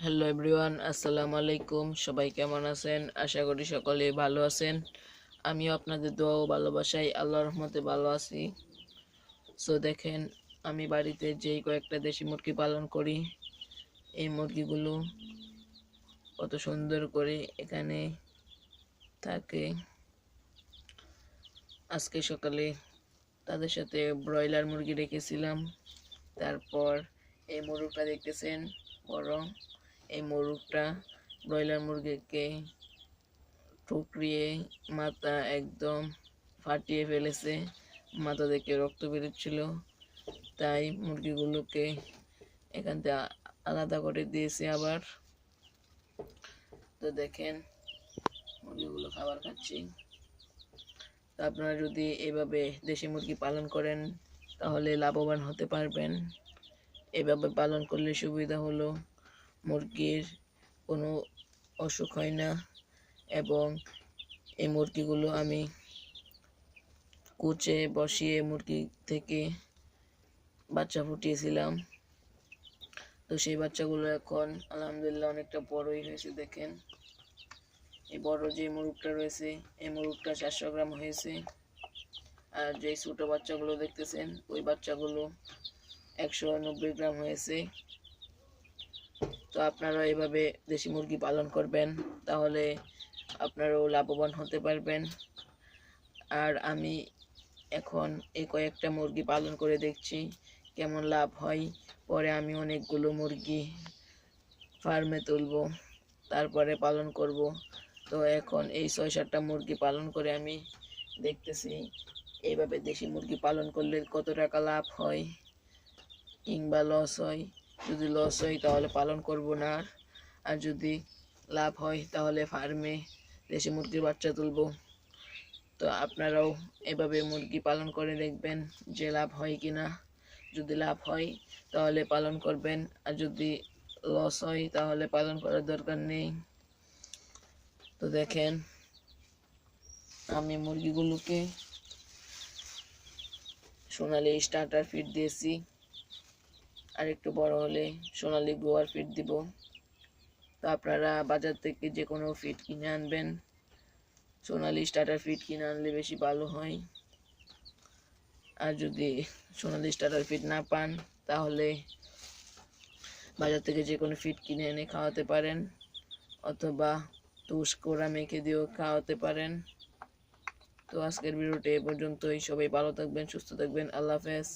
Hello everyone, আসসালামু আলাইকুম। সবাই কেমন আছেন? আশা করি সকলেই ভালো আছেন। আমিও আপনাদের দোয়া ও ভালোবাসায় আল্লাহর রহমতে ভালো আছি। দেখেন, আমি বাড়িতে যেই কয়েকটা দেশি মুরগি পালন করি, এই মুরগিগুলো কত সুন্দর করে এখানে থাকে। আজকে সকালে তাদের সাথে ব্রয়লার মুরগি রেখেছিলাম। তারপর এই মোরগটা দেখতেছেন বড়, এই মোরগটা ব্রয়লার মুরগিকে ঠুকরিয়ে মাথা একদম ফাটিয়ে ফেলেছে। মাথা থেকে রক্ত বেরোচ্ছিল, তাই মুরগিগুলোকে এখান থেকে আলাদা করে দিয়েছে আবার। তো দেখেন, মুরগিগুলো খাবার খাচ্ছি। তো আপনারা যদি এভাবে দেশি মুরগি পালন করেন তাহলে লাভবান হতে পারবেন। এভাবে পালন করলে সুবিধা হলো মুরগির কোনো অসুখ হয় না, এবং এই মুরগিগুলো আমি কুচে বসিয়ে মুরগি থেকে বাচ্চা ফুটিয়েছিলাম। তো সেই বাচ্চাগুলো এখন আলহামদুলিল্লাহ অনেকটা বড়ই হয়েছে। দেখেন, এই বড় যে মুরগটা রয়েছে, এই মুরগটা 400 গ্রাম হয়েছে। আর যে ছোট বাচ্চাগুলো দেখতেছেন, ওই বাচ্চাগুলো 190 গ্রাম হয়েছে। তো আপনারা এভাবে দেশি মুরগি পালন করবেন, তাহলে আপনারাও লাভবান হতে পারবেন। আর আমি এখন এই কয়েকটা মুরগি পালন করে দেখছি কেমন লাভ হয়। পরে আমি অনেকগুলো মুরগি ফার্মে তুলব, তারপরে পালন করব। তো এখন এই 6-7টা মুরগি পালন করে আমি দেখতেছি এইভাবে দেশি মুরগি পালন করলে কত টাকা লাভ হয় কিংবা লস হয়। যদি লস হয় তাহলে পালন করব না, আর যদি লাভ হয় তাহলে ফার্মে দেশি মুরগির বাচ্চা তুলব। তো আপনারাও এভাবে মুরগি পালন করে দেখবেন যে লাভ হয় কি না। যদি লাভ হয় তাহলে পালন করবেন, আর যদি লস হয় তাহলে পালন করার দরকার নেই। তো দেখেন, আমি মুরগিগুলোকে সোনালি স্টার্টার ফিড দিয়েছি, আর একটু বড় হলে সোনালি গোয়ার ফিড দিব। তো আপনারা বাজার থেকে যে কোনো ফিড কিনে আনবেন, সোনালি স্টার্টার ফিড কিনে আনলে বেশি ভালো হয়। আর যদি সোনালি স্টার্টার ফিড না পান তাহলে বাজার থেকে যে কোনো ফিড কিনে এনে খাওয়াতে পারেন, অথবা তুষ কোড়া মেখে দিয়েও খাওয়াতে পারেন। তো আজকের ভিডিওটি এ পর্যন্তই। সবাই ভালো থাকবেন, সুস্থ থাকবেন। আল্লাহ হাফেজ।